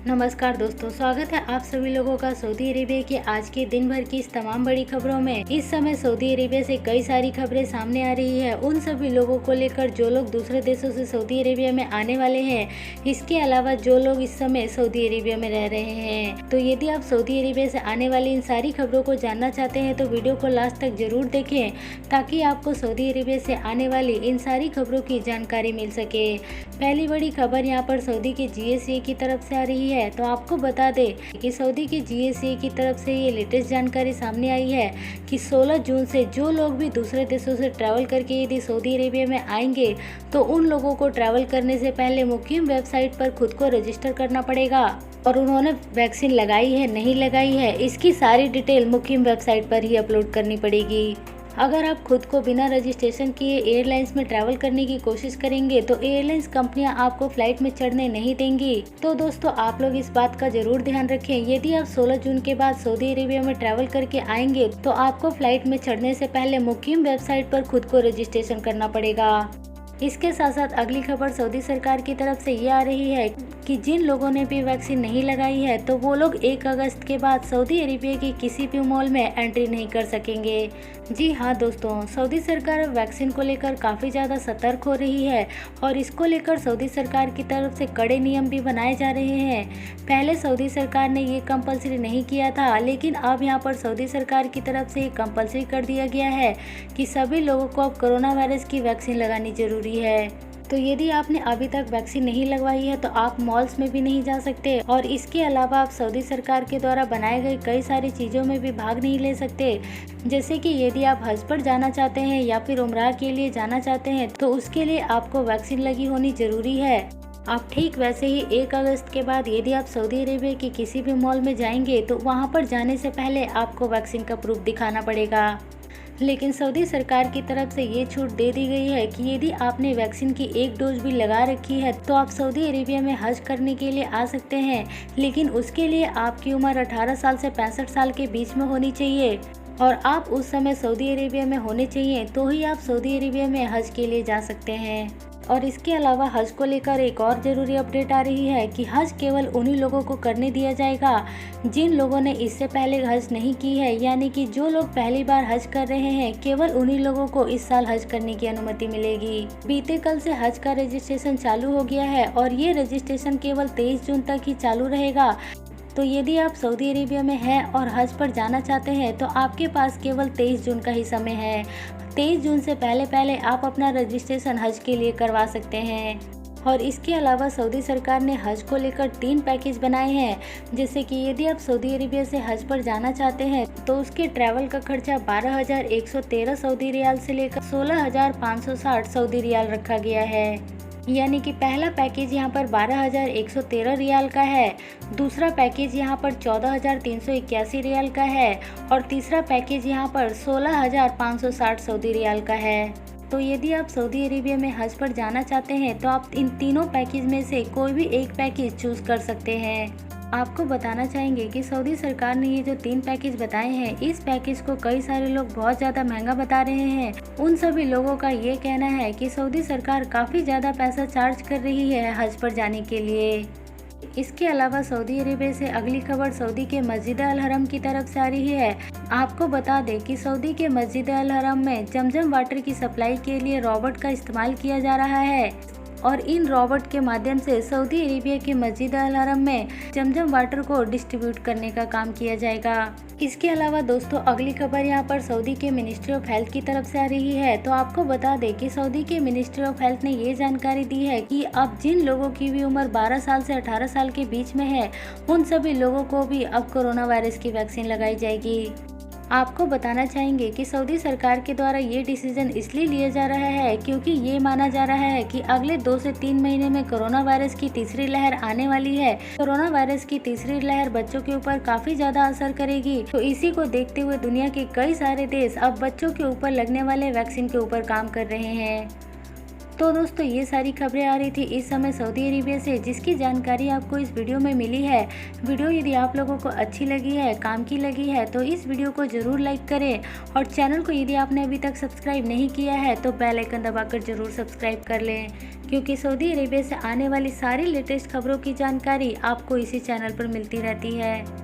नमस्कार दोस्तों, स्वागत है आप सभी लोगों का सऊदी अरेबिया की आज के दिन भर की इस तमाम बड़ी खबरों में। इस समय सऊदी अरेबिया से कई सारी खबरें सामने आ रही है उन सभी लोगों को लेकर जो लोग दूसरे देशों से सऊदी अरेबिया में आने वाले हैं। इसके अलावा जो लोग इस समय सऊदी अरेबिया में रह रहे हैं। तो यदि आप सऊदी अरेबिया से आने वाली इन सारी खबरों को जानना चाहते हैं तो वीडियो को लास्ट तक जरूर देखें, ताकि आपको सऊदी अरेबिया से आने वाली इन सारी खबरों की जानकारी मिल सके। पहली बड़ी खबर यहाँ पर सऊदी के GSA की तरफ से आ रही है। तो आपको बता दें कि सऊदी के GSA की तरफ से ये लेटेस्ट जानकारी सामने आई है कि 16 जून से जो लोग भी दूसरे देशों से ट्रैवल करके यदि सऊदी अरेबिया में आएंगे तो उन लोगों को ट्रैवल करने से पहले मुकीम वेबसाइट पर खुद को रजिस्टर करना पड़ेगा और उन्होंने वैक्सीन लगाई है नहीं लगाई है इसकी सारी डिटेल मुकीम वेबसाइट पर ही अपलोड करनी पड़ेगी। अगर आप खुद को बिना रजिस्ट्रेशन किए एयरलाइंस में ट्रैवल करने की कोशिश करेंगे तो एयरलाइंस कंपनियां आपको फ्लाइट में चढ़ने नहीं देंगी। तो दोस्तों, आप लोग इस बात का जरूर ध्यान रखें। यदि आप 16 जून के बाद सऊदी अरेबिया में ट्रैवल करके आएंगे तो आपको फ्लाइट में चढ़ने से पहले मुकीम वेबसाइट पर खुद को रजिस्ट्रेशन करना पड़ेगा। इसके साथ साथ अगली खबर सऊदी सरकार की तरफ से ये आ रही है कि जिन लोगों ने भी वैक्सीन नहीं लगाई है तो वो लोग 1 अगस्त के बाद सऊदी अरेबिया के किसी भी मॉल में एंट्री नहीं कर सकेंगे। जी हाँ दोस्तों, सऊदी सरकार वैक्सीन को लेकर काफ़ी ज़्यादा सतर्क हो रही है और इसको लेकर सऊदी सरकार की तरफ से कड़े नियम भी बनाए जा रहे हैं। पहले सऊदी सरकार ने ये कंपलसरी नहीं किया था, लेकिन अब यहाँ पर सऊदी सरकार की तरफ से ये कंपलसरी कर दिया गया है कि सभी लोगों को अब कोरोना वायरस की वैक्सीन लगानी जरूरी है। तो यदि आपने अभी तक वैक्सीन नहीं लगवाई है तो आप मॉल्स में भी नहीं जा सकते और इसके अलावा आप सऊदी सरकार के द्वारा बनाए गए कई सारी चीज़ों में भी भाग नहीं ले सकते। जैसे कि यदि आप हज पर जाना चाहते हैं या फिर उम्राह के लिए जाना चाहते हैं तो उसके लिए आपको वैक्सीन लगी होनी जरूरी है। आप ठीक वैसे ही 1 अगस्त के बाद यदि आप सऊदी अरेबिया के किसी भी मॉल में जाएंगे तो वहाँ पर जाने से पहले आपको वैक्सीन का प्रूफ दिखाना पड़ेगा। लेकिन सऊदी सरकार की तरफ से ये छूट दे दी गई है कि यदि आपने वैक्सीन की 1 डोज भी लगा रखी है तो आप सऊदी अरेबिया में हज करने के लिए आ सकते हैं, लेकिन उसके लिए आपकी उम्र 18 साल से 65 साल के बीच में होनी चाहिए और आप उस समय सऊदी अरेबिया में होने चाहिए, तो ही आप सऊदी अरेबिया में हज के लिए जा सकते हैं। और इसके अलावा हज को लेकर एक और ज़रूरी अपडेट आ रही है कि हज केवल उन्हीं लोगों को करने दिया जाएगा जिन लोगों ने इससे पहले हज नहीं की है, यानी कि जो लोग पहली बार हज कर रहे हैं केवल उन्हीं लोगों को इस साल हज करने की अनुमति मिलेगी। बीते कल से हज का रजिस्ट्रेशन चालू हो गया है और ये रजिस्ट्रेशन केवल 23 जून तक ही चालू रहेगा। तो यदि आप सऊदी अरेबिया में हैं और हज पर जाना चाहते हैं तो आपके पास केवल 23 जून का ही समय है। 23 जून से पहले आप अपना रजिस्ट्रेशन हज के लिए करवा सकते हैं। और इसके अलावा सऊदी सरकार ने हज को लेकर 3 पैकेज बनाए हैं, जैसे कि यदि आप सऊदी अरेबिया से हज पर जाना चाहते हैं तो उसके ट्रैवल का खर्चा 12,113 सऊदी रियाल से लेकर 16,560 सऊदी रियाल रखा गया है। यानी कि पहला पैकेज यहाँ पर 12,113 रियाल का है, दूसरा पैकेज यहाँ पर 14,381 रियाल का है और तीसरा पैकेज यहाँ पर 16,560 सऊदी रियाल का है। तो यदि आप सऊदी अरेबिया में हज पर जाना चाहते हैं तो आप इन तीनों पैकेज में से कोई भी एक पैकेज चूज कर सकते हैं। आपको बताना चाहेंगे कि सऊदी सरकार ने ये जो 3 पैकेज बताए हैं, इस पैकेज को कई सारे लोग बहुत ज़्यादा महंगा बता रहे हैं। उन सभी लोगों का ये कहना है कि सऊदी सरकार काफ़ी ज़्यादा पैसा चार्ज कर रही है हज पर जाने के लिए। इसके अलावा सऊदी अरेबिया से अगली खबर सऊदी के मस्जिद अल हरम की तरफ से आ रही है। आपको बता दें कि सऊदी के मस्जिद अल हरम में जमजम वाटर की सप्लाई के लिए रोबोट का इस्तेमाल किया जा रहा है और इन रोबोट के माध्यम से सऊदी अरेबिया के मस्जिद अल हरम में जमजम वाटर को डिस्ट्रीब्यूट करने का काम किया जाएगा। इसके अलावा दोस्तों, अगली खबर यहाँ पर सऊदी के मिनिस्ट्री ऑफ हेल्थ की तरफ से आ रही है। तो आपको बता दें कि सऊदी के मिनिस्ट्री ऑफ हेल्थ ने ये जानकारी दी है कि अब जिन लोगों की भी उम्र 12 साल से 18 साल के बीच में है उन सभी लोगों को भी अब कोरोना वायरस की वैक्सीन लगाई जाएगी। आपको बताना चाहेंगे कि सऊदी सरकार के द्वारा ये डिसीजन इसलिए लिया जा रहा है क्योंकि ये माना जा रहा है कि अगले 2 से 3 महीने में कोरोना वायरस की तीसरी लहर आने वाली है। कोरोना वायरस की तीसरी लहर बच्चों के ऊपर काफी ज्यादा असर करेगी। तो इसी को देखते हुए दुनिया के कई सारे देश अब बच्चों के ऊपर लगने वाले वैक्सीन के ऊपर काम कर रहे हैं। तो दोस्तों ये सारी खबरें आ रही थी इस समय सऊदी अरेबिया से, जिसकी जानकारी आपको इस वीडियो में मिली है। वीडियो यदि आप लोगों को अच्छी लगी है, काम की लगी है, तो इस वीडियो को जरूर लाइक करें और चैनल को यदि आपने अभी तक सब्सक्राइब नहीं किया है तो बेल आइकन दबाकर जरूर सब्सक्राइब कर लें, क्योंकि सऊदी अरेबिया से आने वाली सारी लेटेस्ट खबरों की जानकारी आपको इसी चैनल पर मिलती रहती है।